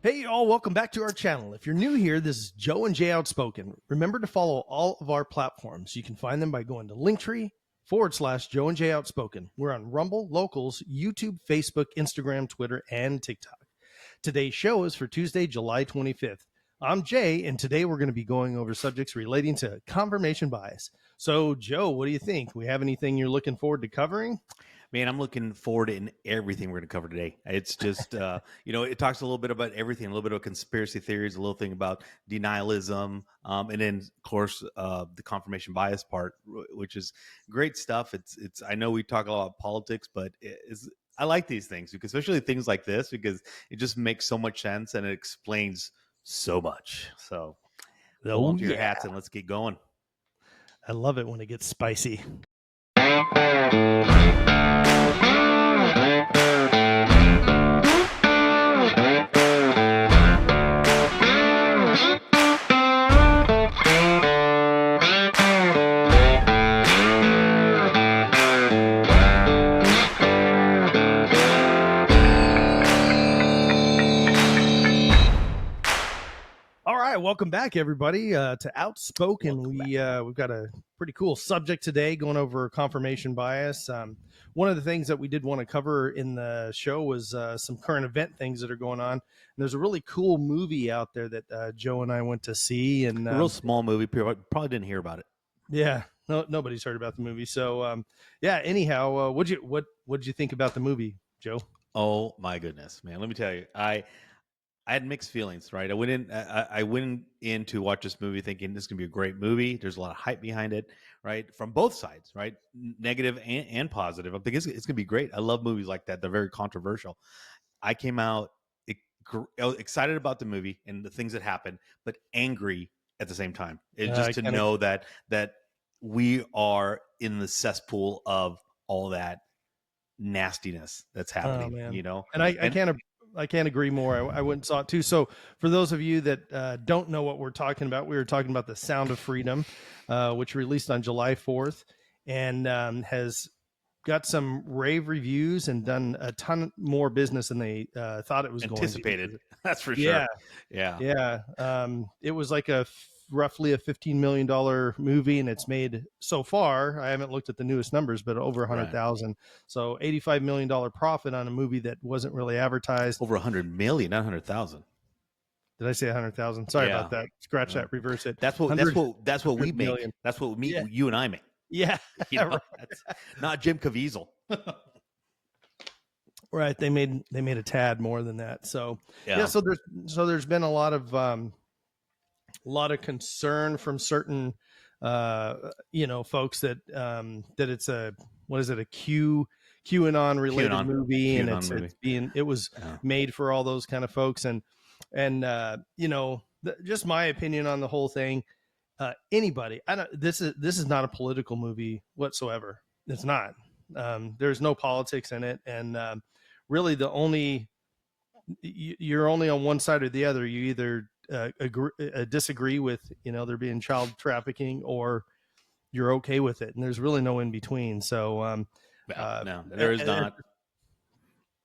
Hey, y'all, welcome back to our channel. If you're new here, this is Joe and Jay Outspoken. Remember to follow all of our platforms. You can find them by going to Linktree/Joe and Jay Outspoken. We're on Rumble, Locals, YouTube, Facebook, Instagram, Twitter, and TikTok. Today's show is for Tuesday, July 25th. I'm Jay, and today we're going to be going over subjects relating to confirmation bias. So, Joe, what do you think? We have anything you're looking forward to covering? Man, I'm looking forward to everything we're going to cover today. It's just, it talks a little bit about everything, a little bit of conspiracy theories, a little thing about denialism, and then, of course, the confirmation bias part, which is great stuff. It's. I know we talk a lot about politics, but I like these things, because especially things like this, because it just makes so much sense and it explains so much. So hold on to your hats and let's get going. I love it when it gets spicy. All right, welcome back, everybody, to Outspoken. We've got a pretty cool subject today, going over confirmation bias. One of the things that we did want to cover in the show was some current event things that are going on. And there's a really cool movie out there that Joe and I went to see, and A real small movie. Probably didn't hear about it. Yeah, nobody's heard about the movie. So, yeah. Anyhow, what'd you think about the movie, Joe? Oh my goodness, man! Let me tell you, I had mixed feelings, right? I went in to watch this movie thinking this is gonna be a great movie. There's a lot of hype behind it, right? From both sides, right? Negative and positive. I'm thinking it's gonna be great. I love movies like that. They're very controversial. I came out excited about the movie and the things that happened, but angry at the same time. It's just to know that we are in the cesspool of all that nastiness that's happening. And I can't agree more. I went and saw it too. So for those of you that don't know what we're talking about, we were talking about The Sound of Freedom, which released on July 4th and has got some rave reviews and done a ton more business than they thought it was anticipated. Going to. That's for sure. Yeah. It was like roughly a $15 million movie, and it's made so far, I haven't looked at the newest numbers, but over 100,000. Right. So $85 million profit on a movie that wasn't really advertised. Over 100 million, not 100,000. Did I say 100,000? Sorry about that. Scratch that. Reverse it. That's what we make. Million. That's what you and I make. Yeah. Right. Not Jim Caviezel. Right. They made a tad more than that. So So there's been a lot of concern from certain folks that it's a QAnon related movie, and it was made for all those kind of folks, and just my opinion on the whole thing. Anybody, this is not a political movie whatsoever. It's not. There's no politics in it, and really you're only on one side or the other. You either disagree with there being child trafficking, or you're okay with it, and there's really no in between. So no, there is not.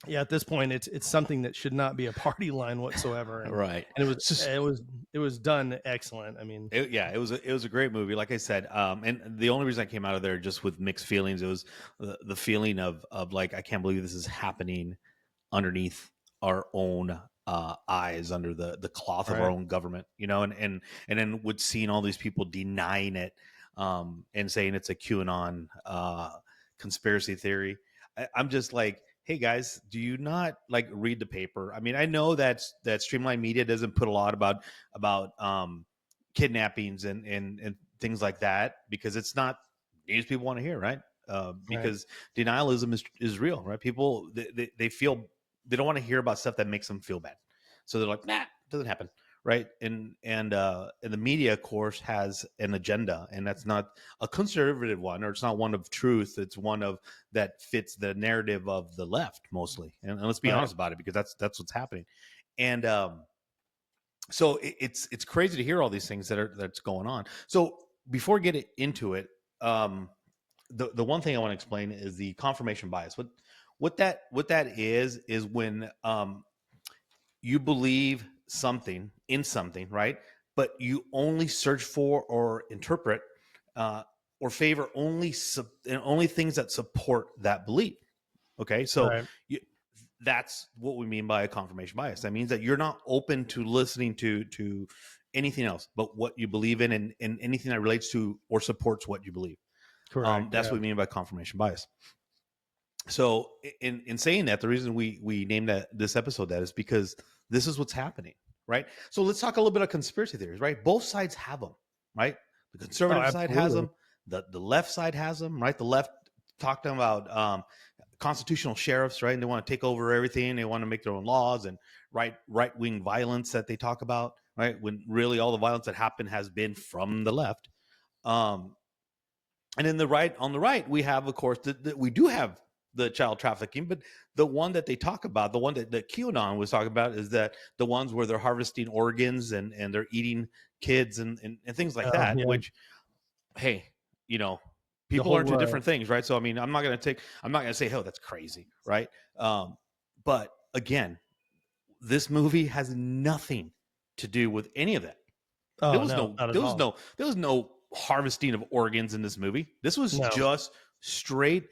Yeah, at this point, it's something that should not be a party line whatsoever. And, right, and it was done excellent. I mean, it was a great movie, like I said. And the only reason I came out of there just with mixed feelings, it was the feeling of like, I can't believe this is happening underneath our own eyes, under the cloth of our own government, and then with seeing all these people denying it, and saying it's a QAnon conspiracy theory. I'm just like, hey guys, do you not like read the paper? I mean, I know that Streamline Media doesn't put a lot about kidnappings and things like that, because it's not news people want to hear, right? Because denialism is real, right? People they feel they don't want to hear about stuff that makes them feel bad, so they're like, nah, it doesn't happen, right? And the media, of course, has an agenda, and that's not a conservative one, or it's not one of truth. It's one of that fits the narrative of the left mostly. And let's be honest about it, because that's what's happening. And so it's crazy to hear all these things that's going on. So before we get into it, the one thing I want to explain is the confirmation bias. What that is when you believe something in something, right? But you only search for or interpret or favor only things that support that belief. Okay, so Right. that's what we mean by a confirmation bias. That means that you're not open to listening to anything else but what you believe in, and anything that relates to or supports what you believe. Correct. That's what we mean by confirmation bias. So in saying that, the reason we named this episode that is because this is what's happening, right? So let's talk a little bit of conspiracy theories, right? Both sides have them, right? The conservative side has them, the left side has them, right? The left talked about constitutional sheriffs, right? And they want to take over everything. They want to make their own laws, and right wing violence that they talk about, right? When really all the violence that happened has been from the left. And then on the right, we have, of course, we do have the child trafficking, but the one that they talk about, the one that QAnon was talking about, is that the ones where they're harvesting organs and they're eating kids and things like that. Yeah. Which, hey, people are into different things, right? So I mean, I'm not going to say, oh, that's crazy, right? But again, this movie has nothing to do with any of that. There was no harvesting of organs in this movie. This was just straight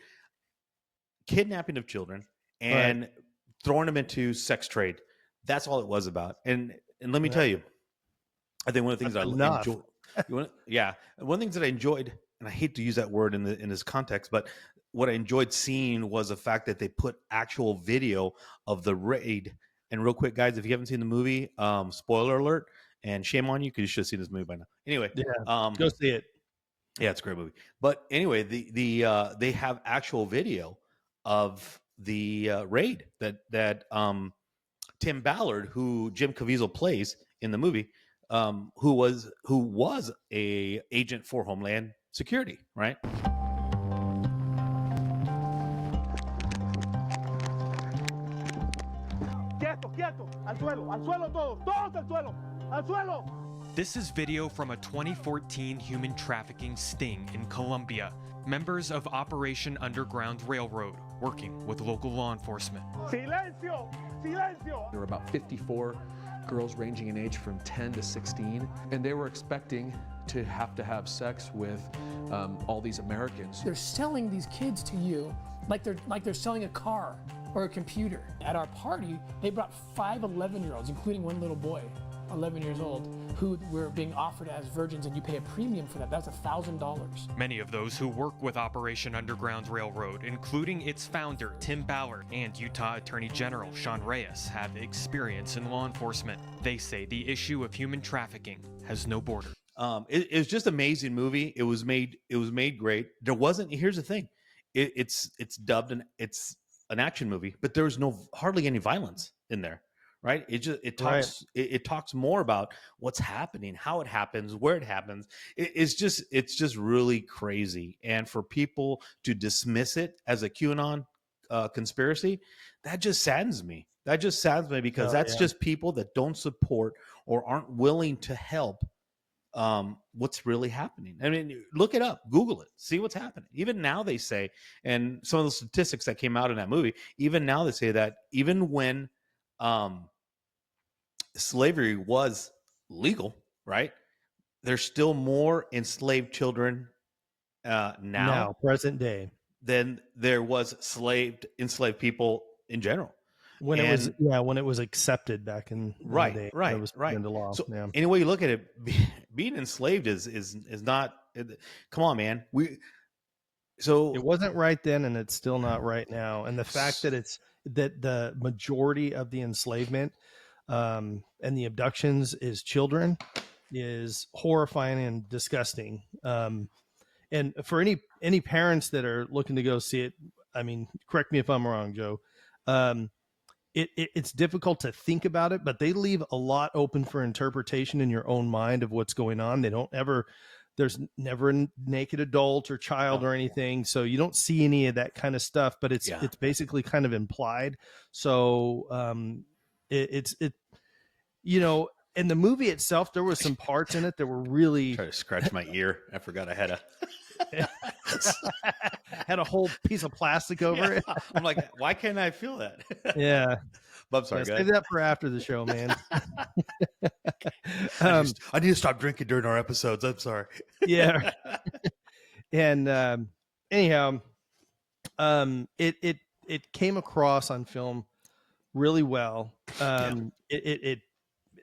kidnapping of children and throwing them into sex trade. That's all it was about. And let me tell you, I think one of the things I enjoyed. One of the things that I enjoyed, and I hate to use that word in this context, but what I enjoyed seeing was the fact that they put actual video of the raid. And real quick, guys, if you haven't seen the movie, spoiler alert, and shame on you because you should have seen this movie by now. Anyway, go see it. Yeah, it's a great movie. But anyway, they have actual video of the raid that Tim Ballard, who Jim Caviezel plays in the movie, who was a agent for Homeland Security, right? Quieto, al suelo todos al suelo, al suelo. This is video from a 2014 human trafficking sting in Colombia. Members of Operation Underground Railroad working with local law enforcement. Silencio! Silencio! There were about 54 girls ranging in age from 10 to 16, and they were expecting to have sex with all these Americans. They're selling these kids to you like they're selling a car or a computer. At our party, they brought 5 11-year-olds, including one little boy, 11 years old, who were being offered as virgins, and you pay a premium for that. That's $1,000. Many of those who work with Operation Underground Railroad, including its founder, Tim Ballard, and Utah Attorney General Sean Reyes, have experience in law enforcement. They say the issue of human trafficking has no border. It was just an amazing movie. It was made great. Here's the thing. It's dubbed and it's an action movie, but there was hardly any violence in there, right? It talks more about what's happening, how it happens, where it happens. It's just really crazy. And for people to dismiss it as a QAnon conspiracy, that just saddens me. Because that's just people that don't support or aren't willing to help what's really happening. I mean, look it up, Google it, see what's happening. Even now they say, and some of the statistics that came out in that movie, even now they say that even when slavery was legal, right, there's still more enslaved children now present day than there was enslaved people in general. When it was accepted back in the day, right, it was right. into law. So any way you look at it, being enslaved is not. Come on, man. So it wasn't right then, and it's still not right now. And the fact that that the majority of the enslavement and the abductions is children is horrifying and disgusting. And for any parents that are looking to go see it, I mean, correct me if I'm wrong, Joe. It's difficult to think about it, but they leave a lot open for interpretation in your own mind of what's going on. There's never a naked adult or child or anything. So you don't see any of that kind of stuff, but it's basically kind of implied. So in the movie itself, there was some parts in it that were really try to scratch my ear. I forgot I had Had a whole piece of plastic over it. I'm like, why can't I feel that? Yeah. But I'm sorry, Yeah, go save ahead. that for after the show, man. I need to stop drinking during our episodes. I'm sorry. Yeah. And anyhow, it came across on film really well. It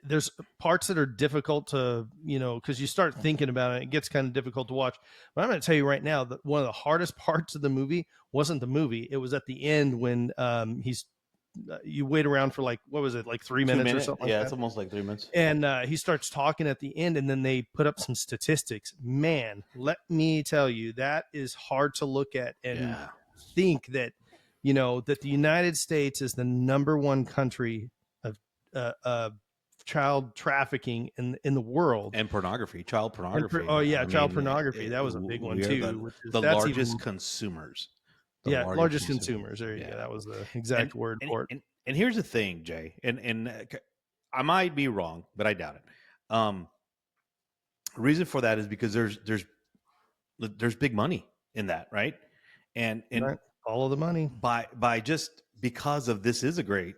there's parts that are difficult to, because you start thinking about it, it gets kind of difficult to watch. But I'm going to tell you right now that one of the hardest parts of the movie wasn't the movie. It was at the end when you wait around for like, what was it, like 3 minutes or something like Yeah, that. it's almost like 3 minutes. And he starts talking at the end, and then they put up some statistics. Man, let me tell you, that is hard to look at and think that, that the United States is the #1 country of child trafficking in the world. And pornography, child pornography. Child pornography. That was a big one we are too. the That's largest even, consumers. largest consumers. There you go. That was the exact word for it. And here's the thing, Jay, and I might be wrong, but I doubt it. Reason for that is because there's big money in that, right? And right. All of the money by just because of this is a great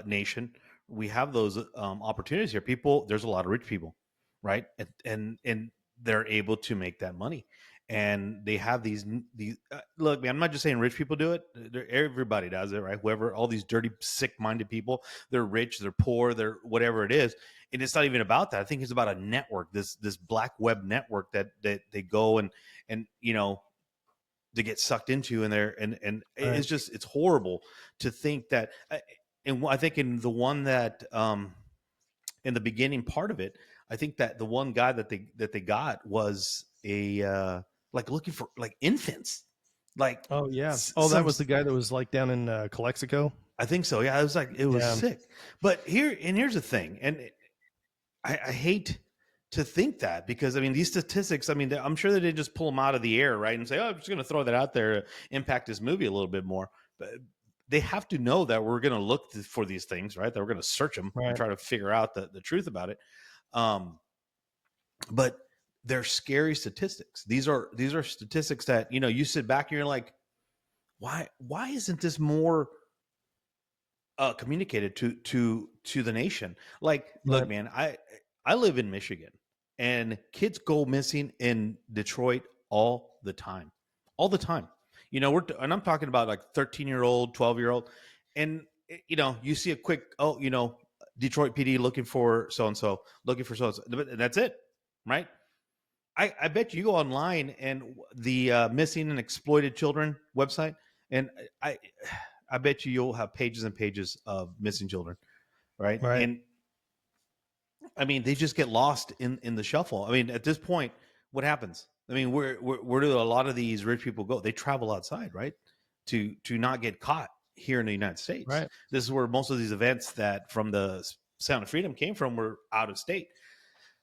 nation, we have those opportunities here. There's a lot of rich people, right? And they're able to make that money, and they have these look, man, I'm not just saying rich people do it. Everybody does it, right? Whoever, all these dirty, sick-minded people, they're rich, they're poor, they're whatever it is, and it's not even about that. I think it's about a network, this black web network that they go and to get sucked into in there, and right. it's horrible to think that. And I think in the one that in the beginning part of it, I think that the one guy that they got was a like looking for like infants. Like, oh yeah, that was the guy that was like down in Calexico. I think so. Yeah, it was sick. But here's the thing, and I hate to think that, because I mean these statistics, I mean I'm sure they didn't just pull them out of the air, right, and say, oh, I'm just going to throw that out there to impact this movie a little bit more. But they have to know that we're going to look for these things, right? That we're going to search them and try to figure out the truth about it. But they're scary statistics. These are statistics that, you sit back and you're like, why isn't this more communicated to the nation? Like, look, man, I live in Michigan, and kids go missing in Detroit all the time. And I'm talking about like 13-year-old, 12-year-old. And, you see a quick, Detroit PD looking for so-and-so, and that's it, right? I bet you go online and the missing and exploited children website, and I bet you'll have pages and pages of missing children, right? And I mean, they just get lost in the shuffle. I mean, at this point, what happens? I mean, where do a lot of these rich people go? They travel outside, right? To not get caught here in the United States. Right. This is where most of these events that from the Sound of Freedom came from were out of state.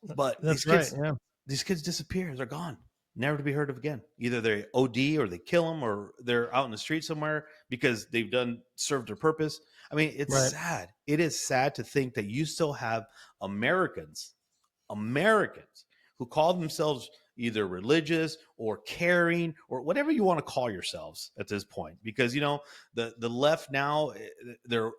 But these kids disappear. They're gone, never to be heard of again. Either they OD or they kill them, or they're out in the street somewhere because they've served their purpose. I mean, it's sad. It is sad to think that you still have Americans who call themselves either religious or caring or whatever you want to call yourselves at this point, because the left now, they're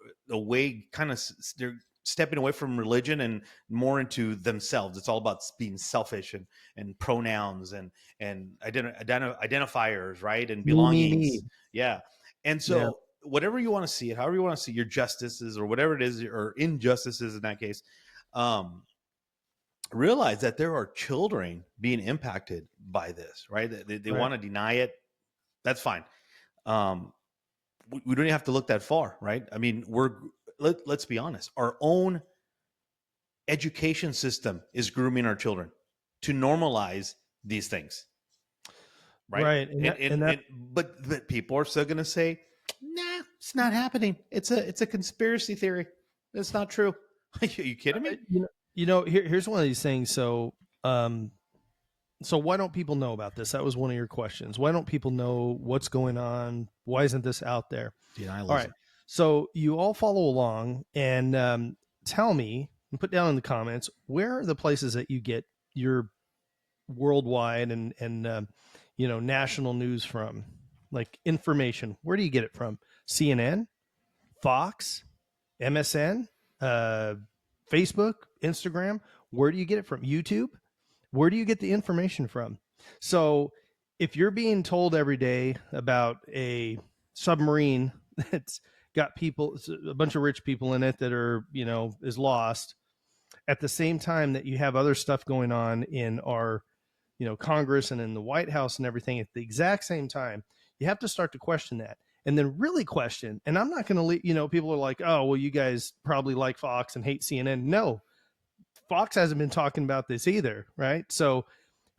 stepping away from religion and more into themselves. It's all about being selfish and pronouns and identifiers, right, and belongings. Me. Yeah. And so whatever you want to see it, however you want to see your justices or whatever it is, or injustices in that case, realize that there are children being impacted by this, right? They want to deny it. That's fine. We don't have to look that far, right? I mean, let's be honest. Our own education system is grooming our children to normalize these things, right? But people are still going to say, nah, it's not happening. It's a conspiracy theory. It's not true. Are you kidding me? Here's one of these things. So why don't people know about this? That was one of your questions. Why don't people know what's going on? Why isn't this out there? All right. So you all follow along and tell me and put down in the comments, where are the places that you get your worldwide and national news from? Like information, where do you get it from? CNN, Fox, MSN, Facebook, Instagram? Where do you get it from? YouTube? Where do you get the information from? So if you're being told every day about a submarine that's got people, a bunch of rich people in it that are, is lost, at the same time that you have other stuff going on in our, Congress and in the White House and everything at the exact same time, you have to start to question that, and then really question. And I'm not going to leave, people are like, oh, well, you guys probably like Fox and hate CNN. No, Fox hasn't been talking about this either, right? So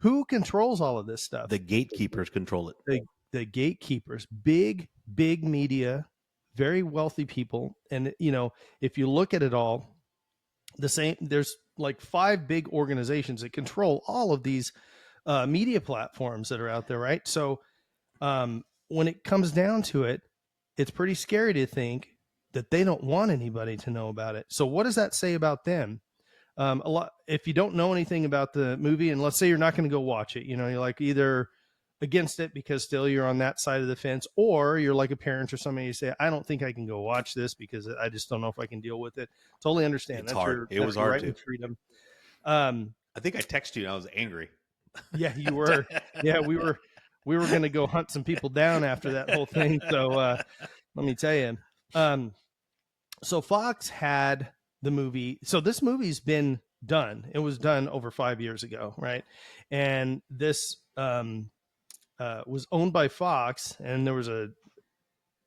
who controls all of this stuff? The gatekeepers control it. The gatekeepers, big media, very wealthy people. And, if you look at it all, there's like 5 big organizations that control all of these media platforms that are out there, right? So when it comes down to it, it's pretty scary to think that they don't want anybody to know about it. So what does that say about them? A lot, if you don't know anything about the movie, and let's say you're not going to go watch it, you're like either against it because still you're on that side of the fence, or you're like a parent or somebody, you say, I don't think I can go watch this because I just don't know if I can deal with it. Totally understand. It's hard. It was hard right too. Freedom. I think I texted you and I was angry. Yeah, you were. Yeah, we were going to go hunt some people down after that whole thing. So let me tell you. So Fox had the movie. So this movie's been done. It was done over 5 years ago, right? And this was owned by Fox, and there was a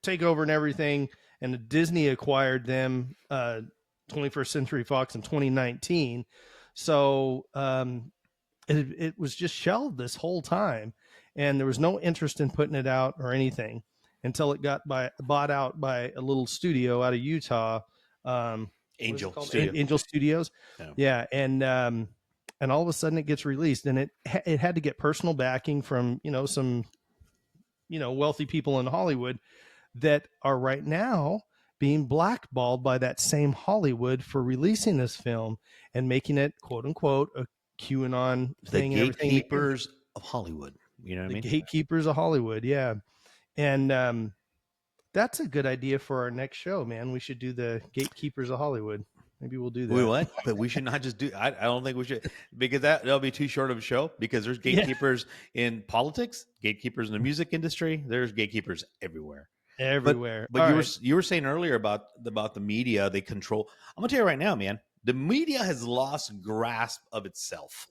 takeover and everything, and Disney acquired them, 21st Century Fox, in 2019. So it was just shelved this whole time, and there was no interest in putting it out or anything until it got bought out by a little studio out of Utah. Angel Studios. Yeah. And all of a sudden it gets released, and it had to get personal backing from, some, wealthy people in Hollywood that are right now being blackballed by that same Hollywood for releasing this film and making it, quote unquote, a QAnon thing. The gatekeepers of Hollywood. You know what I mean? Gatekeepers of Hollywood. Yeah. And that's a good idea for our next show, man. We should do the gatekeepers of Hollywood. Maybe we'll do that. We what? But we should not just do. I don't think we should, because that'll be too short of a show. Because there's gatekeepers in politics, gatekeepers in the music industry. There's gatekeepers everywhere. Everywhere. But you were saying earlier about the media. They control. I'm gonna tell you right now, man. The media has lost grasp of itself.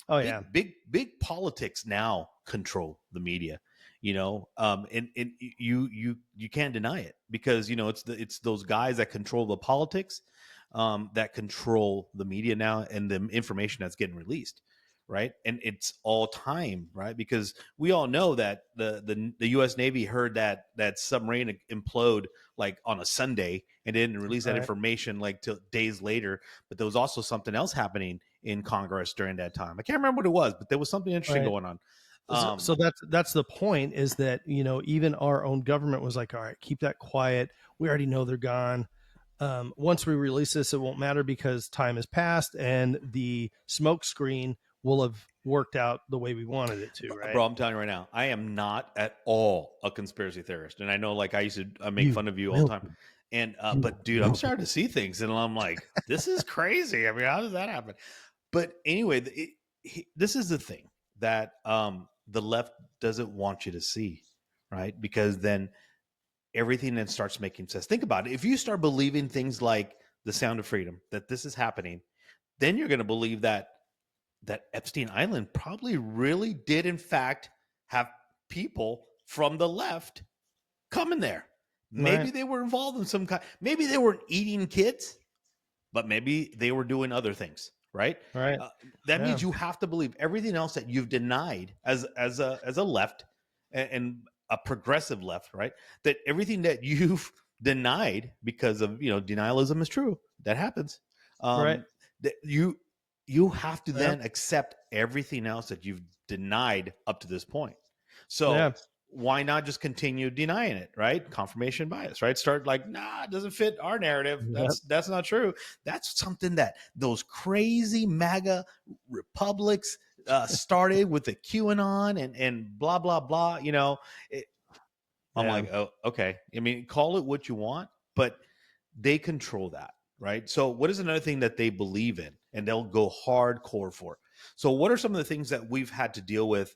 Oh yeah. Big politics now control the media. And you can't deny it, because it's those guys that control the politics, that control the media now, and the information that's getting released, right? And it's all time, right? Because we all know that the U.S. Navy heard that submarine implode like on a Sunday and didn't release that information like till days later. But there was also something else happening in Congress during that time. I can't remember what it was, but there was something interesting going on. So that's the point, is that, even our own government was like, all right, keep that quiet. We already know they're gone. Once we release this, it won't matter because time has passed and the smoke screen will have worked out the way we wanted it to, right? Bro, I'm telling you right now, I am not at all a conspiracy theorist. And I know, like, I used to make fun of you all the time. And, but dude, I'm starting to see things and I'm like, this is crazy. I mean, how does that happen? But anyway, this is the thing that, the left doesn't want you to see, right? Because then everything then starts making sense. Think about it. If you start believing things like the Sound of Freedom, that this is happening, then you're going to believe that Epstein Island probably really did, in fact, have people from the left coming there. Maybe they were involved in some kind. Maybe they weren't eating kids, but maybe they were doing other things. Right. That means you have to believe everything else that you've denied as a left and a progressive left. Right. That everything that you've denied because of, denialism is true. That happens. That you have to then accept everything else that you've denied up to this point. So why not just continue denying it, right? Confirmation bias, right? Start like, nah, it doesn't fit our narrative. That's not true. That's something that those crazy MAGA republics, started with the QAnon and blah blah blah. I'm Yeah. like, oh, okay. I mean, call it what you want, but they control that, right? So, what is another thing that they believe in and they'll go hardcore for? So, what are some of the things that we've had to deal with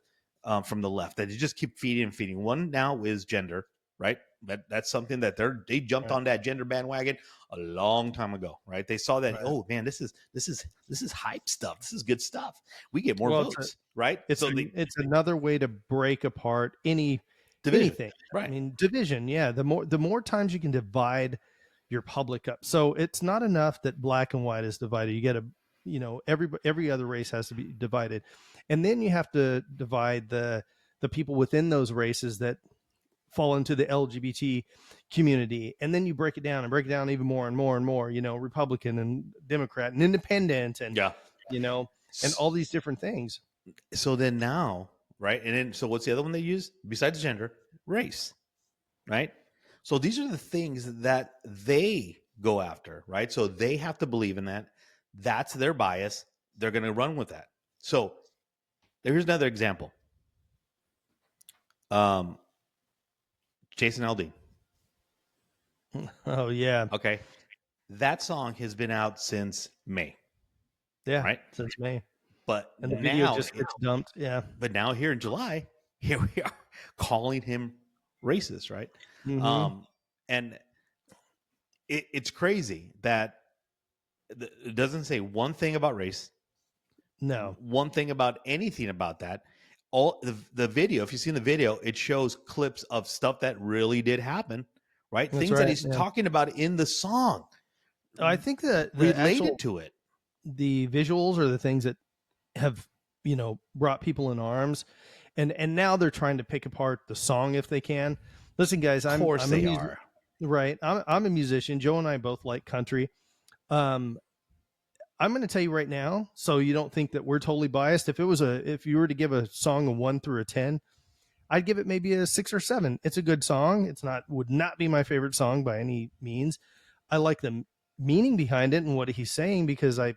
from the left that you just keep feeding and feeding? One now is gender, right? That's something that they jumped Right. on that gender bandwagon a long time ago, right? They saw that, Right. oh man, this is hype stuff. This is good stuff. We get more Well, votes, right? It's So it's another way to break apart division, anything. right? I mean, division. Yeah, the more times you can divide your public up. So it's not enough that black and white is divided. You got to, every other race has to be divided, and then you have to divide the people within those races that fall into the LGBT community, and then you break it down even more and more and more. Republican and Democrat and Independent, and Yeah. and all these different things. So then now, right? And then so what's the other one they use besides gender? Race, right? So these are the things that they go after, right? So they have to believe in that. That's their bias. They're going to run with that. So here's another example. Jason Aldean. Oh yeah, Okay. That song has been out since May. yeah, Right. since May, But and the now, video just gets dumped. Yeah. but now here in July, here we are calling him racist, right? Mhm. And it's crazy that it doesn't say one thing about race, No. one thing about anything about that. All the video, if you've seen the video, it shows clips of stuff that really did happen, right? That's Things that right, he's yeah. talking about in the song I think that related to it. the visuals are the things that have brought people in arms, and now they're trying to pick apart the song if they can. Listen, guys, Of course they are. Right. I'm a musician. Joe and I both like country. I'm going to tell you right now, so you don't think that we're totally biased. If you were to give a song a 1 through a 10, I'd give it maybe a 6 or 7. It's a good song. Would not be my favorite song by any means. I like the meaning behind it and what he's saying, because I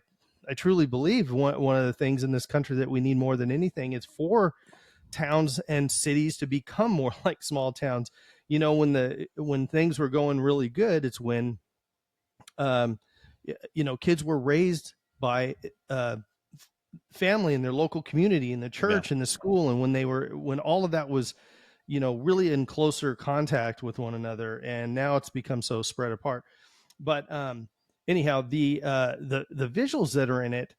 truly believe one of the things in this country that we need more than anything is for towns and cities to become more like small towns. When things were going really good, it's when kids were raised by family in their local community, in the church, in the school, and when all of that was really in closer contact with one another. And now it's become so spread apart. But anyhow, the visuals that are in it,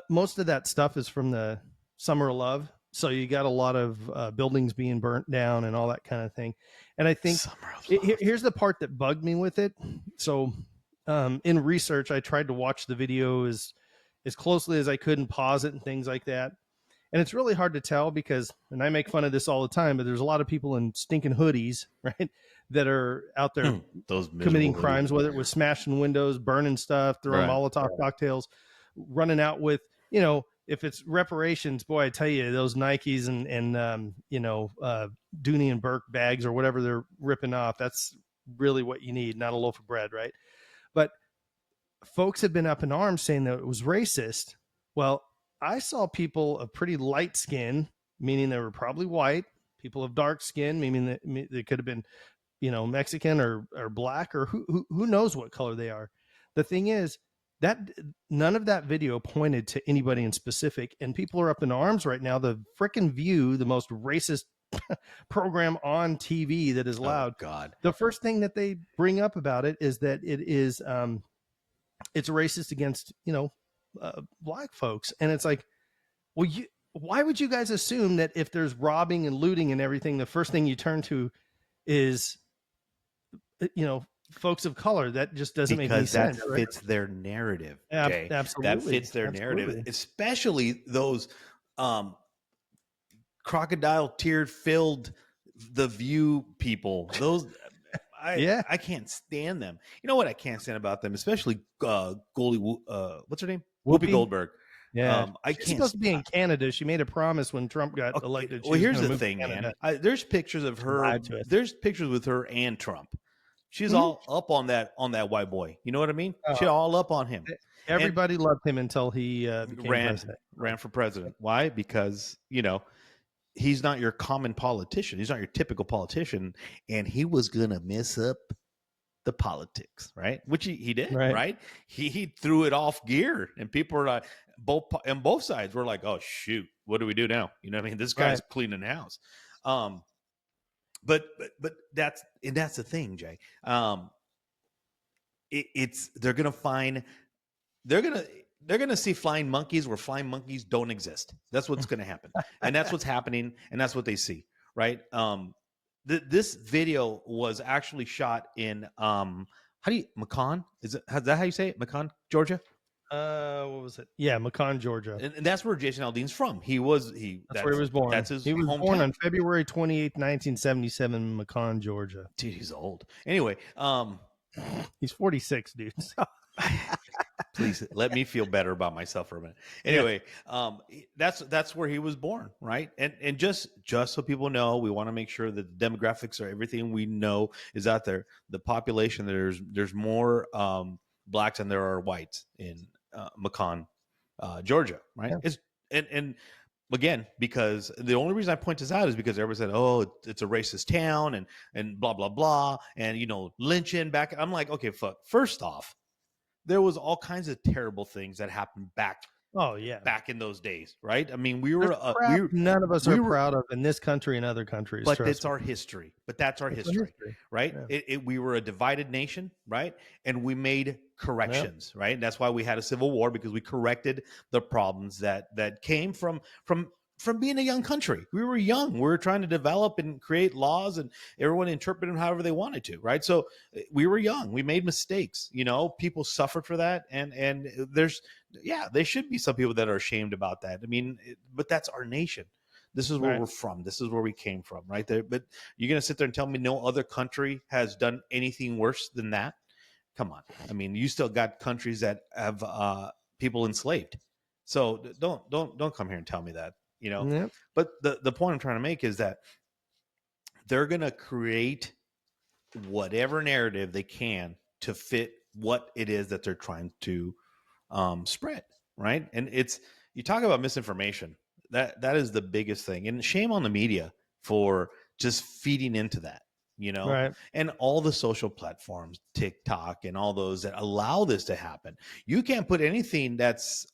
most of that stuff is from the Summer of Love. So you got a lot of buildings being burnt down and all that kind of thing. And I think here's the part that bugged me with it. So in research, I tried to watch the video as closely as I could and pause it and things like that. And it's really hard to tell because, and I make fun of this all the time, but there's a lot of people in stinking hoodies, right, that are out there Those committing miserable crimes, hoodies. whether it was smashing windows, burning stuff, throwing Molotov cocktails, running out with, if it's reparations, boy, I tell you, those Nikes and Dooney and Burke bags or whatever they're ripping off, that's really what you need, not a loaf of bread, right? But folks have been up in arms saying that it was racist. Well, I saw people of pretty light skin, meaning they were probably white, people of dark skin, meaning that they could have been, Mexican or black, or who knows what color they are. The thing is that none of that video pointed to anybody in specific, and people are up in arms right now. The frickin' View, the most racist program on TV that is allowed. Oh, God. The first thing that they bring up about it is that it is it's racist against black folks, and it's like, well, why would you guys assume that if there's robbing and looting and everything, the first thing you turn to is folks of color? That just doesn't make any sense. Because that fits their narrative, Jay. Absolutely, that fits their narrative, especially those crocodile tear filled The View people. Those I can't stand them. You know what I can't stand about them, especially Goldie. What's her name? Whoopi Goldberg. Yeah, I she's can't. supposed to be in Canada. She made a promise when Trump got elected. Well, here's the thing, man. There's pictures of her. Lied to us. There's pictures with her and Trump. she's all up on that white boy. You know what I mean? She all up on him. Everybody loved him until he became president. Ran for president. Why? Because he's not your common politician. He's not your typical politician, and he was gonna mess up the politics, right? Which he did, right? He threw it off gear, and people were like, both sides were like, "Oh shoot, what do we do now?" You know what I mean? This guy's cleaning the house. But that's the thing, Jay. They're gonna see flying monkeys where flying monkeys don't exist. That's what's gonna happen, and that's what's happening, and that's what they see, right? This video was actually shot in Macon? Is that how you say it? Macon, Georgia? What was it? Yeah, Macon, Georgia. And that's where Jason Aldean's from. That's where he was born. That's his He was hometown. born on February 28th, 1977 in Macon, Georgia. Dude, he's old. Anyway, he's 46, dude. Please let me feel better about myself for a minute. Anyway, that's where he was born, right? And just so people know, we want to make sure that the demographics or everything we know is out there. The population, there's more blacks than there are whites in Macon, Georgia, right? Yeah. It's and again, because the only reason I point this out is because everybody said, "Oh, it's a racist town," and blah blah blah, and lynching back. I'm like, okay, fuck. First off, there was all kinds of terrible things that happened back in those days, right? I mean, none of us are proud of in this country and other countries, but it's our history. But that's our history, right? Yeah. We were a divided nation, right? And we made corrections, right? And that's why we had a civil war, because we corrected the problems that came from being a young country. We were young. We were trying to develop and create laws, and everyone interpreted them however they wanted to, right? So we were young. We made mistakes. People suffered for that, and there should be some people that are ashamed about that. I mean, but that's our nation. This is where we're from. This is where we came from, right there. But you're gonna sit there and tell me no other country has done anything worse than that? Come on. I mean, you still got countries that have people enslaved. So don't come here and tell me that. Yep. But the point I'm trying to make is that they're going to create whatever narrative they can to fit what it is that they're trying to spread, right? And you talk about misinformation. That is the biggest thing, and shame on the media for just feeding into that, Right. and all the social platforms, TikTok and all those that allow this to happen. You can't put anything that's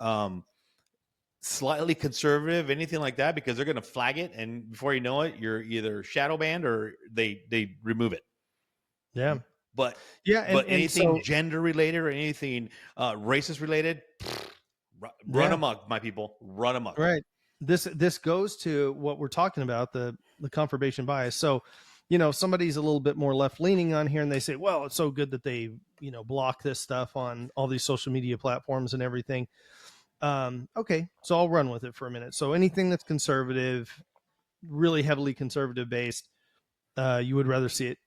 slightly conservative, anything like that, because they're going to flag it, and before you know it, you're either shadow banned or they remove it. Yeah. But and anything so, gender related or anything racist related, run amok, my people, run amok. Right. This goes to what we're talking about, the confirmation bias. So, somebody's a little bit more left leaning on here, and they say, well, it's so good that they, block this stuff on all these social media platforms and everything. Okay, so I'll run with it for a minute. So anything that's conservative, really heavily conservative based, you would rather see it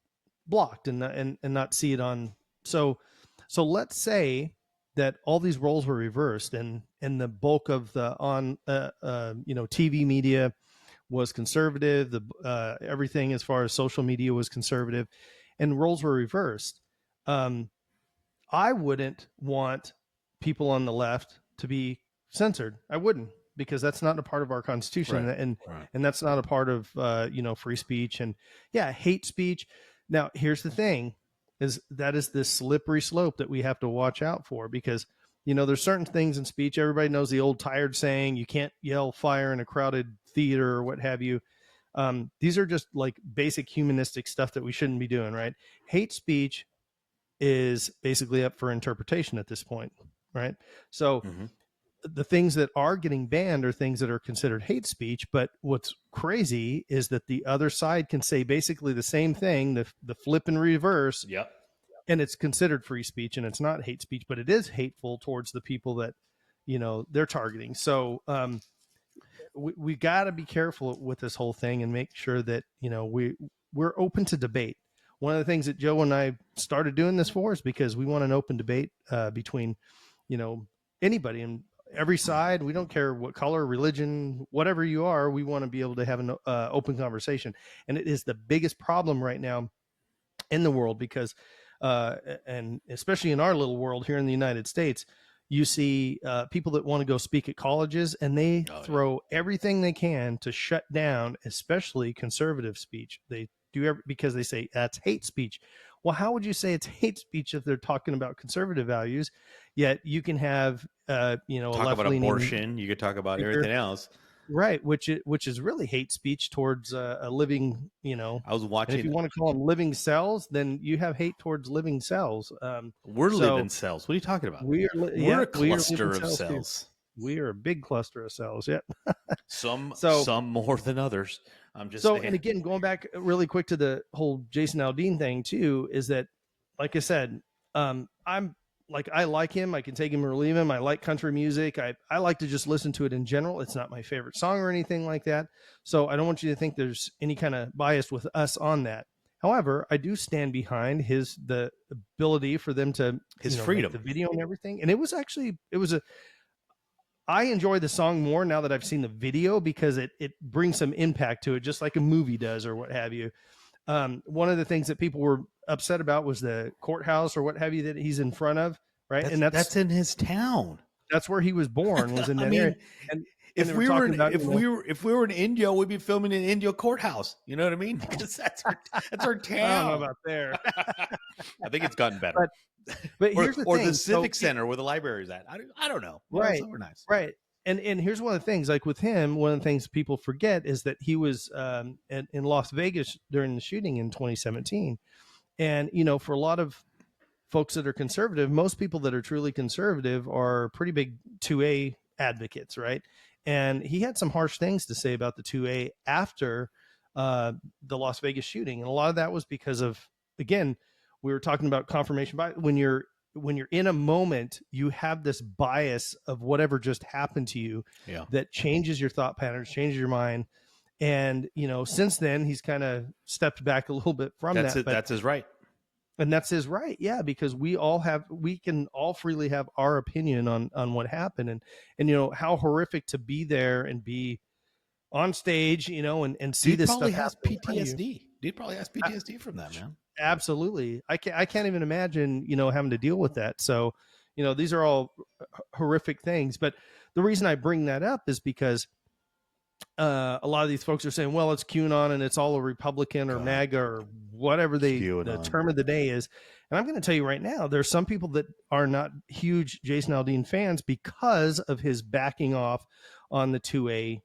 blocked and not see it on. So let's say that all these roles were reversed, and the bulk of the TV media was conservative. The everything as far as social media was conservative, and roles were reversed. I wouldn't want people on the left to be censored. I wouldn't, because that's not a part of our Constitution, and that's not a part of free speech and hate speech. Now, here's the thing: is this slippery slope that we have to watch out for, because there's certain things in speech. Everybody knows the old tired saying, "You can't yell fire in a crowded theater," or what have you. These are just like basic humanistic stuff that we shouldn't be doing, right? Hate speech is basically up for interpretation at this point, right? So the things that are getting banned are things that are considered hate speech. But what's crazy is that the other side can say basically the same thing, the flip and reverse. Yep. And it's considered free speech, and it's not hate speech, but it is hateful towards the people that, they're targeting. So we got to be careful with this whole thing and make sure that, we're open to debate. One of the things that Joe and I started doing this for is because we want an open debate between, anybody and every side. We don't care what color, religion, whatever you are. We want to be able to have an open conversation. And it is the biggest problem right now in the world, because and especially in our little world here in the United States, you see people that want to go speak at colleges, and they throw everything they can to shut down, especially conservative speech. They do because they say that's hate speech. Well, how would you say it's hate speech if they're talking about conservative values? Yet you can have, a Talk about left-leaning abortion. You could talk about speaker, everything else. right? Which is really hate speech towards a living, I was And watching. if you want to call them living cells, then you have hate towards living cells. We're so living cells. What are you talking about? we are, We're a we are cluster living of cells too. cells. We are a big cluster of cells. Yeah. Some So- more than others. I'm just So, saying. and again, going back really quick to the whole Jason Aldean thing too, is that, like I said, I'm like, I like him. I can take him or leave him. I like country music. I like to just listen to it in general. It's not my favorite song or anything like that. So I don't want you to think there's any kind of bias with us on that. However, I do stand behind the ability for them to His make freedom. the video and everything. And I enjoy the song more now that I've seen the video because it brings some impact to it, just like a movie does or what have you. One of the things that people were upset about was the courthouse or what have you that he's in front of, right? And that's in his town. that's where he was born, was in that area. And If they we were talking about, if we were in India, we'd be filming in India courthouse. You know what I mean? Because that's our I don't town. know about there. I think it's gotten better. But or here's the or thing. the civic So- center where the library is at. I don't know. Right. We're nice. Right. And here's one of the things, like with him, one of the things people forget is that he was in Las Vegas during the shooting in 2017. And, for a lot of folks that are conservative, most people that are truly conservative are pretty big 2A advocates, right? And he had some harsh things to say about the 2A after the Las Vegas shooting. And a lot of that was because of, again, we were talking about confirmation bias. When you're in a moment, you have this bias of whatever just happened to you that changes your thought patterns, changes your mind. And, since then he's kind of stepped back a little bit from That's that. it. But, That's his right. and that's his right. Yeah. Because we can all freely have our opinion on what happened and how horrific to be there and be on stage, and see Dude this probably stuff has happen in front of you. PTSD. Dude probably has PTSD from that, man. Absolutely. I can't even imagine, having to deal with that. So, these are all horrific things. But the reason I bring that up is because a lot of these folks are saying, well, it's QAnon and it's all a Republican or MAGA or whatever the term of the day is. And I'm going to tell you right now, there's some people that are not huge Jason Aldean fans because of his backing off on the 2A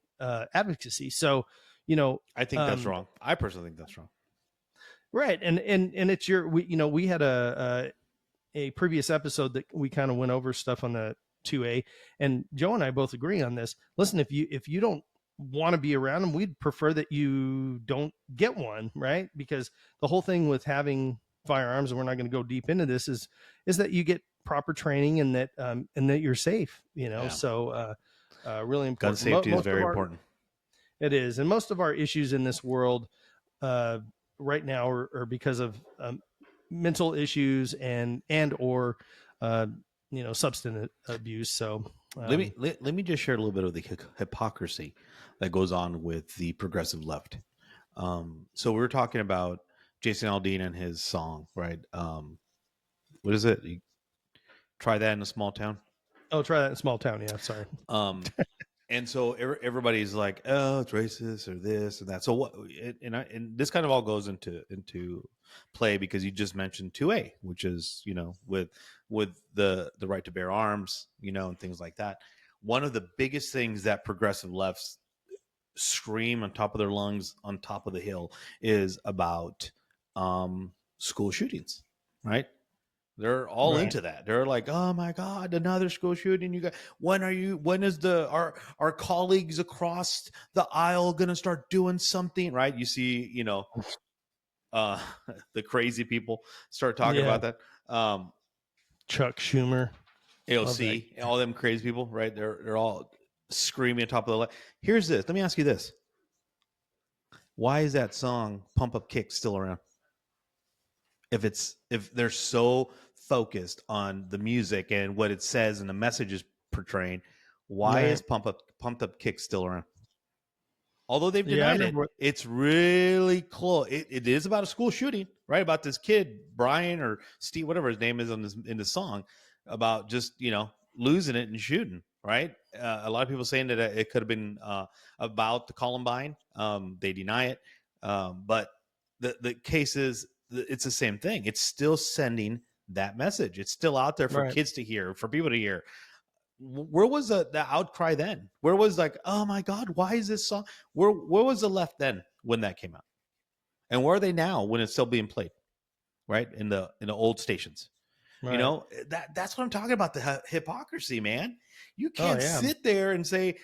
advocacy. So, I think that's wrong. I personally think that's wrong. Right. And it's we had a previous episode that we kind of went over stuff on the 2A, and Joe and I both agree on this. Listen, if you don't want to be around them, we'd prefer that you don't get one, right? Because the whole thing with having firearms, and we're not going to go deep into this, is that you get proper training and that you're safe, So really important. Gun safety is very important. It is. And most of our issues in this world right now are because of mental issues and or substance abuse. So let me just share a little bit of the hypocrisy that goes on with the progressive left. So we were talking about Jason Aldean and his song, right? What is it? Try that in a small town. Oh, try that in a small town. Yeah, sorry. And so everybody's like, "Oh, it's racist or this and that." So what? And this kind of all goes into play because you just mentioned 2A, which is with the right to bear arms, and things like that. One of the biggest things that progressive lefts scream on top of their lungs, on top of the hill, is about school shootings, right? They're all into that. They're like, "Oh my God, another school shooting! When is our colleagues across the aisle gonna start doing something?" Right? You see, the crazy people start talking about that. Chuck Schumer, AOC, and all them crazy people, right? They're all screaming on top of the line. Here's this. Let me ask you this: why is that song "Pump Up Kick" still around? If they're so focused on the music and what it says and the message is portraying, why is Pumped Up Kick still around? Although they've Yeah, I denied it, remember it's really close. It is about a school shooting, right? About this kid, Brian or Steve, whatever his name is in the song, about just losing it and shooting. Right? A lot of people saying that it could have been about the Columbine. They deny it, but the case is it's the same thing. It's still sending that message. It's still out there for Right. kids to hear, for people to hear. Where was the outcry then? Where was like, oh my God, why is this song? Where was the left then when that came out? And where are they now when it's still being played? Right? In the old stations. Right. That's what I'm talking about, the hypocrisy, man. You Oh, can't yeah. sit there and say,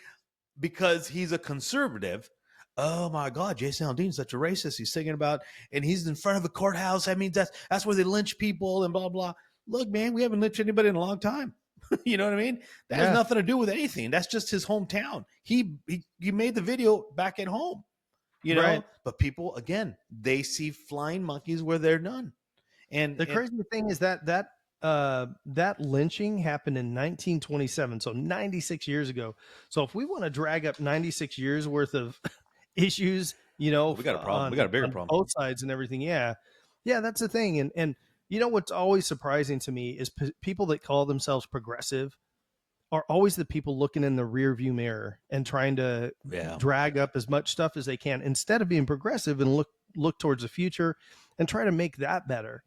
because he's a conservative, oh my God, Jason Aldean's such a racist. He's singing about, and he's in front of a courthouse. I mean, that's where they lynch people and blah, blah. Look, man, we haven't lynched anybody in a long time. You know what I mean? That has Yeah. nothing to do with anything. That's just his hometown. He made the video back at home, Right. but people, again, they see flying monkeys where they're none. And The crazy thing is that lynching happened in 1927, so 96 years ago. So if we want to drag up 96 years worth of issues, we got a problem. We got a bigger on problem. both sides and everything. Yeah, that's the thing. And what's always surprising to me is people that call themselves progressive are always the people looking in the rear view mirror and trying to drag up as much stuff as they can instead of being progressive and look towards the future and try to make that better.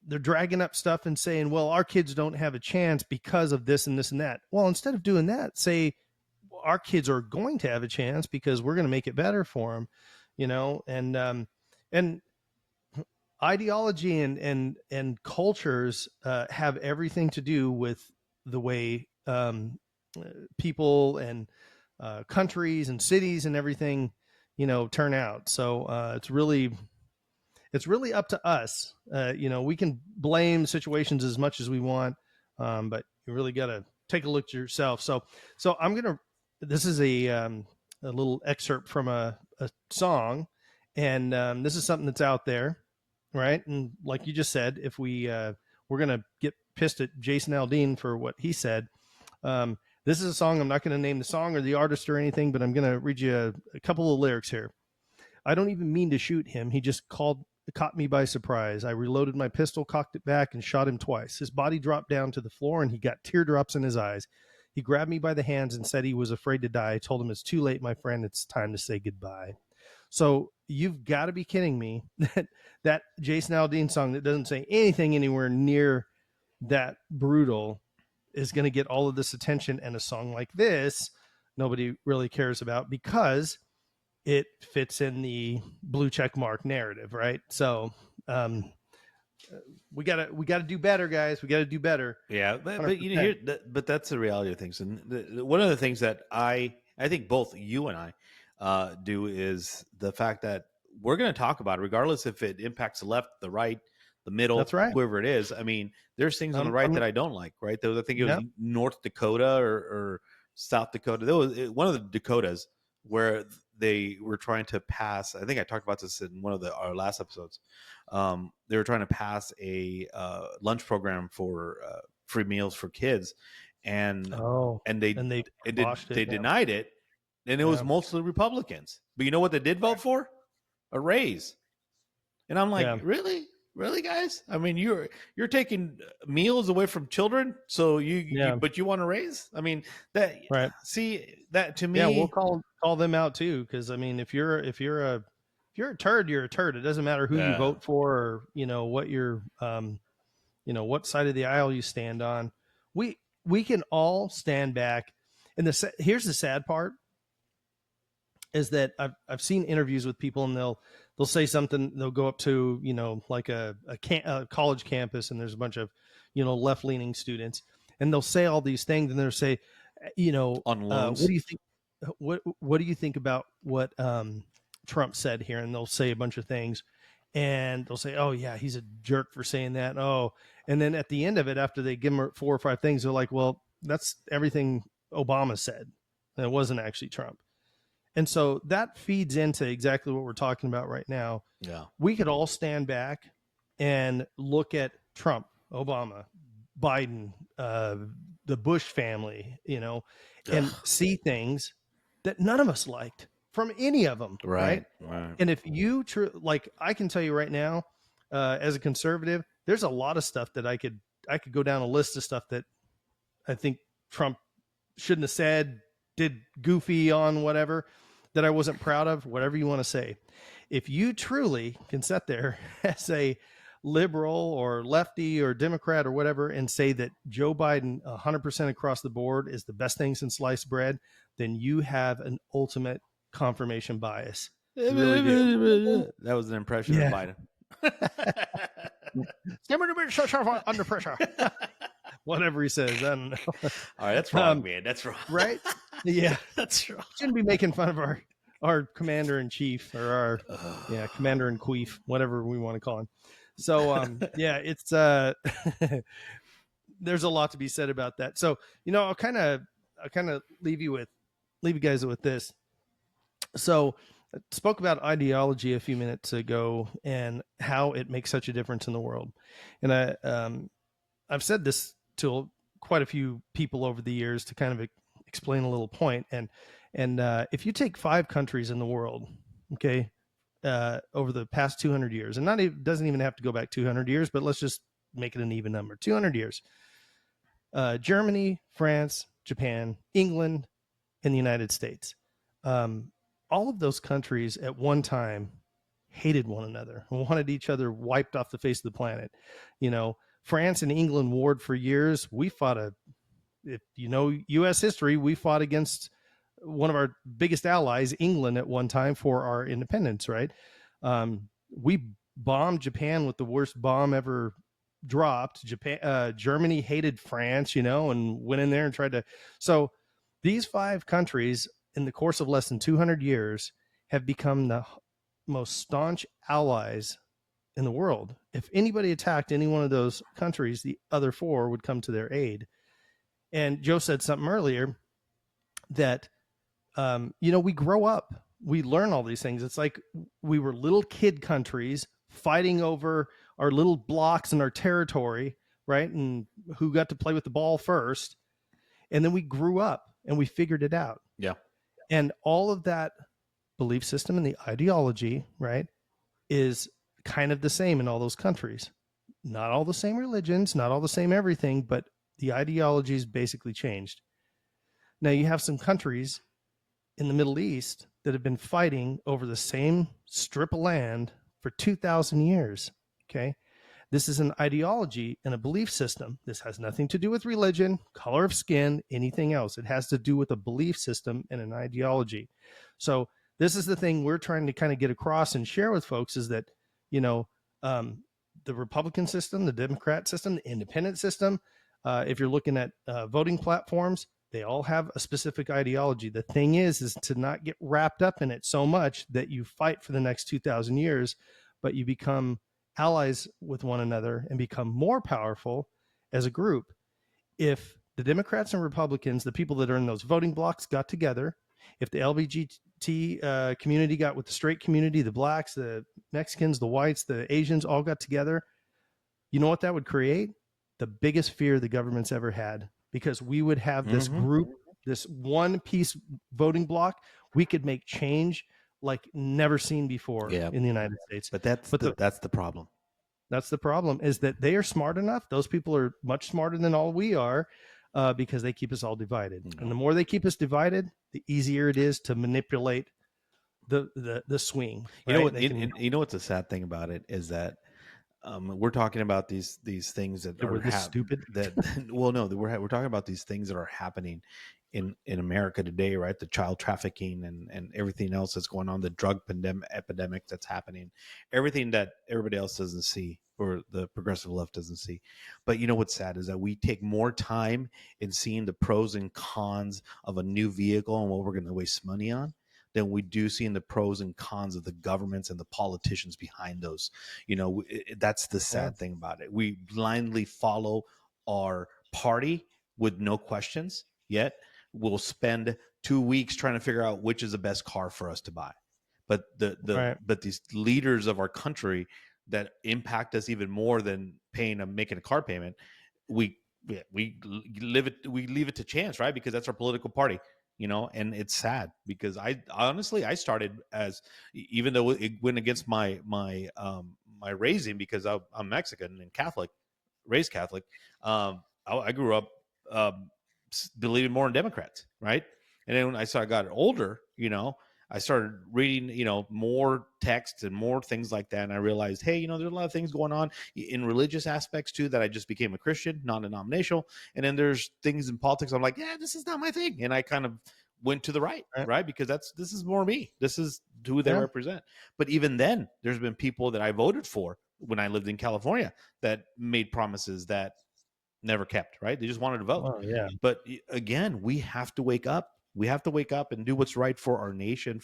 They're dragging up stuff and saying, well, our kids don't have a chance because of this and this and that. Well, instead of doing that, say our kids are going to have a chance because we're going to make it better for them, and ideology and cultures have everything to do with the way people and countries and cities and everything, turn out. So it's really up to us. We can blame situations as much as we want, but you really got to take a look at yourself. So this is a little excerpt from a song, and this is something that's out there, right? And like you just said, if we're gonna get pissed at Jason Aldean for what he said, this is a song. I'm not going to name the song or the artist or anything, but I'm going to read you a couple of lyrics here. I don't even mean to shoot him. He just caught me by surprise. I reloaded my pistol, cocked it back, and shot him twice. His body dropped down to the floor, and he got teardrops in his eyes. He grabbed me by the hands and said he was afraid to die. I told him, it's too late, my friend. It's time to say goodbye. So you've got to be kidding me that Jason Aldean song that doesn't say anything anywhere near that brutal is going to get all of this attention, and a song like this nobody really cares about because it fits in the blue check mark narrative, right? So we gotta do better, guys. We gotta do better. Yeah, but but that's the reality of things. And one of the things that I think both you and I do is the fact that we're going to talk about it, regardless if it impacts the left, the right, the middle, That's right. whoever it is. I mean, there's things on the right that I don't like. Right? There was, I think it was North Dakota or South Dakota. There was one of the Dakotas where they were trying to pass. I think I talked about this in one of our last episodes. They were trying to pass a lunch program for free meals for kids, and they denied it, and it was mostly Republicans. But you know what they did vote for? A raise. And I'm like, really, guys? I mean, you're taking meals away from children, so but you want to raise? I mean, that right. See, that to me, yeah, we'll call them out too, because I mean, if you're a turd, you're a turd. It doesn't matter who you vote for, or what your what side of the aisle you stand on. We can all stand back. And here's the sad part is that I've seen interviews with people, and they'll say something. They'll go up to like a college campus, and there's a bunch of left leaning students, and they'll say all these things, and they'll say, on loans. What do you think? What do you think about what Trump said here? And they'll say a bunch of things, and they'll say, oh yeah, he's a jerk for saying that. Oh, and then at the end of it, after they give them 4 or 5 things, they're like, well, that's everything Obama said, and it wasn't actually Trump. And so that feeds into exactly what we're talking about right now. Yeah. We could all stand back and look at Trump, Obama, Biden, the Bush family, and see things that none of us liked from any of them. Right. Right. And if you like, I can tell you right now, as a conservative, there's a lot of stuff that I could go down a list of stuff that I think Trump shouldn't have said, did goofy on, whatever, that I wasn't proud of, whatever you want to say. If you truly can sit there as a liberal or lefty or Democrat or whatever and say that Joe Biden 100% across the board is the best thing since sliced bread, then you have an ultimate confirmation bias. You really do. That was an impression Yeah. of Biden. Under pressure. Whatever he says, I don't know. All right, that's wrong, man. That's wrong. Right? Yeah. That's wrong. Shouldn't be making fun of our commander in chief or our commander in queef, whatever we want to call him. So yeah, it's there's a lot to be said about that. So, I'll kind of leave you guys with this. So I spoke about ideology a few minutes ago and how it makes such a difference in the world. And I've said this to quite a few people over the years to kind of explain a little point. And if you take 5 countries in the world, okay, over the past 200 years, and doesn't even have to go back 200 years, but let's just make it an even number, 200 years. Germany, France, Japan, England, and the United States. All of those countries at one time hated one another and wanted each other wiped off the face of the planet. France and England warred for years. We fought U.S. history, we fought against one of our biggest allies, England, at one time for our independence, right? We bombed Japan with the worst bomb ever dropped. Germany hated France, and went in there and tried to. So these 5 countries in the course of less than 200 years have become the most staunch allies in the world. If anybody attacked any one of those countries, the other 4 would come to their aid. And Joe said something earlier that, we grow up, we learn all these things. It's like we were little kid countries fighting over our little blocks in our territory, right? And who got to play with the ball first. And then we grew up and we figured it out. Yeah. And all of that belief system and the ideology, right, is kind of the same in all those countries. Not all the same religions, not all the same everything, but the ideologies basically changed. Now you have some countries in the Middle East that have been fighting over the same strip of land for 2,000 years. Okay. This is an ideology and a belief system. This has nothing to do with religion, color of skin, anything else. It has to do with a belief system and an ideology. So this is the thing we're trying to kind of get across and share with folks is that, the Republican system, the Democrat system, the independent system, if you're looking at voting platforms, they all have a specific ideology. The thing is to not get wrapped up in it so much that you fight for the next 2,000 years, but you become allies with one another and become more powerful as a group. If the Democrats and Republicans, the people that are in those voting blocks, got together, if the LGBT community got with the straight community, the blacks, the Mexicans, the whites, the Asians all got together, you know what that would create? The biggest fear the government's ever had, because we would have this group, this one piece voting block. We could make change like never seen before in the United States. But that's the problem. That's the problem, is that they are smart enough. Those people are much smarter than all we are, because they keep us all divided. And the more they keep us divided, the easier it is to manipulate the swing. Right? You know what's the sad thing about it is that we're talking about these things that are stupid. We're talking about these things that are happening in America today, right? The child trafficking and everything else that's going on, the drug epidemic that's happening, everything that everybody else doesn't see or the progressive left doesn't see. But you know what's sad is that we take more time in seeing the pros and cons of a new vehicle and what we're going to waste money on than we do seeing the pros and cons of the governments and the politicians behind those. That's the sad thing about it. We blindly follow our party with no questions, yet we'll spend 2 weeks trying to figure out which is the best car for us to buy. But but these leaders of our country that impact us even more than making a car payment, we leave it to chance, right? Because that's our political party. and it's sad because I honestly I started as, even though it went against my raising, because I'm Mexican and Catholic, raised Catholic. I grew up believing more in Democrats, right? And then when I got older, I started reading, more texts and more things like that. And I realized, hey, there's a lot of things going on in religious aspects too, that I just became a Christian, non-denominational. And then there's things in politics. I'm like, yeah, this is not my thing. And I kind of went to the right? Because this is more me. This is who they represent. But even then, there's been people that I voted for when I lived in California that made promises that never kept, right? They just wanted to vote. Oh, yeah. But again, we have to wake up. We have to wake up and do what's right for our nation.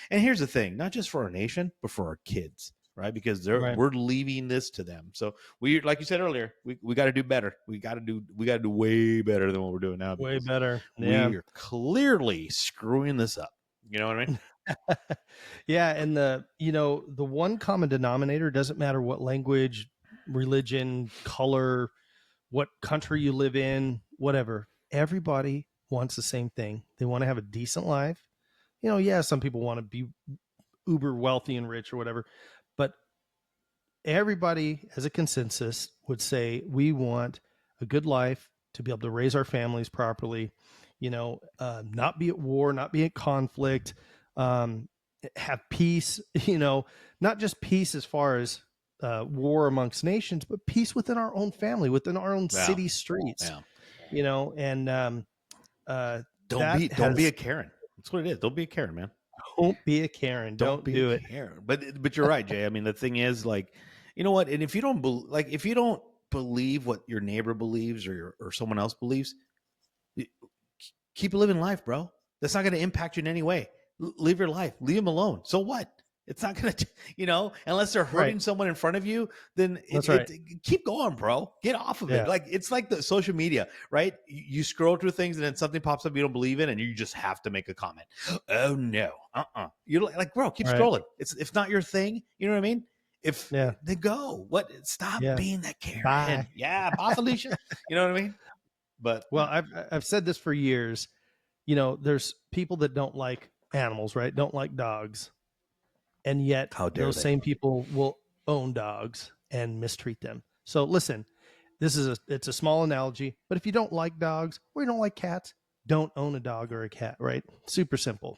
And here's the thing, not just for our nation, but for our kids, right? Because we're leaving this to them. So we, like you said earlier, we got to do better. We got to do way better than what we're doing now. Way better. Yeah. We are clearly screwing this up. You know what I mean? Yeah. And the one common denominator, doesn't matter what language, religion, color, what country you live in, whatever, everybody wants the same thing. They want to have a decent life. Some people want to be uber wealthy and rich or whatever, but everybody as a consensus would say we want a good life, to be able to raise our families properly, not be at war, not be at conflict, have peace, not just peace as far as war amongst nations, but peace within our own family, within our own city streets, and don't be a Karen. That's what it is. Don't be a Karen, man. Don't be a Karen. Don't do it. Karen. But you're right, Jay. I mean, the thing is, like, you know what? And if you don't believe what your neighbor believes or someone else believes, keep living life, bro. That's not going to impact you in any way. Live your life. Leave them alone. So what? It's not going to, unless they're hurting someone in front of you, then keep going, bro. Get off of it. Like, it's like the social media, right? You scroll through things and then something pops up you don't believe in and you just have to make a comment. Oh no. You're like, bro, keep scrolling. If not your thing, you know what I mean? Then go. Stop being that Karen. Bye. Yeah. Bye, Felicia. You know what I mean? But I've said this for years, there's people that don't like animals, right? Don't like dogs. And yet those same people will own dogs and mistreat them. So listen, it's a small analogy, but if you don't like dogs or you don't like cats, don't own a dog or a cat, right? Super simple.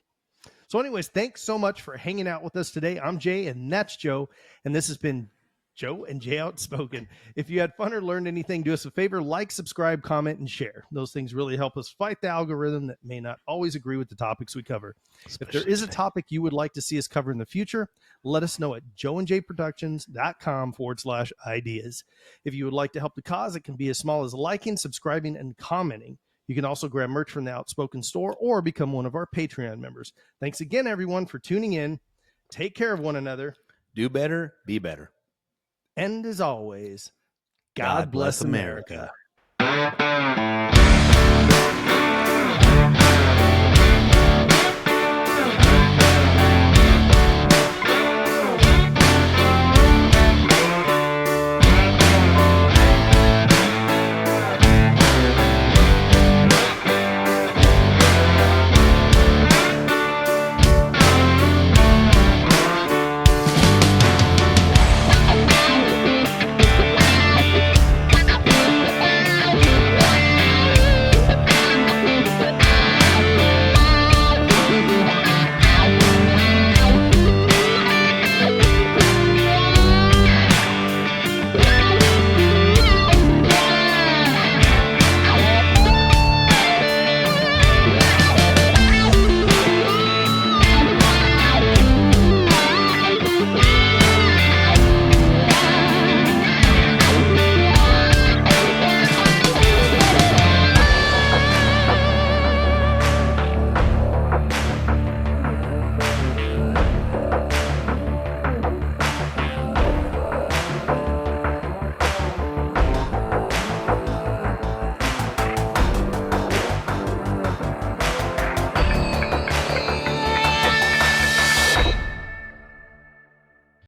So anyways, thanks so much for hanging out with us today. I'm Jay and that's Joe. And this has been Joe and Jay Outspoken. If you had fun or learned anything, do us a favor, like, subscribe, comment, and share. Those things really help us fight the algorithm that may not always agree with the topics we cover. Especially if there is a topic you would like to see us cover in the future, let us know at joeandjayproductions.com/ideas. If you would like to help the cause, it can be as small as liking, subscribing, and commenting. You can also grab merch from the Outspoken store or become one of our Patreon members. Thanks again, everyone, for tuning in. Take care of one another. Do better, be better. And as always, God bless America.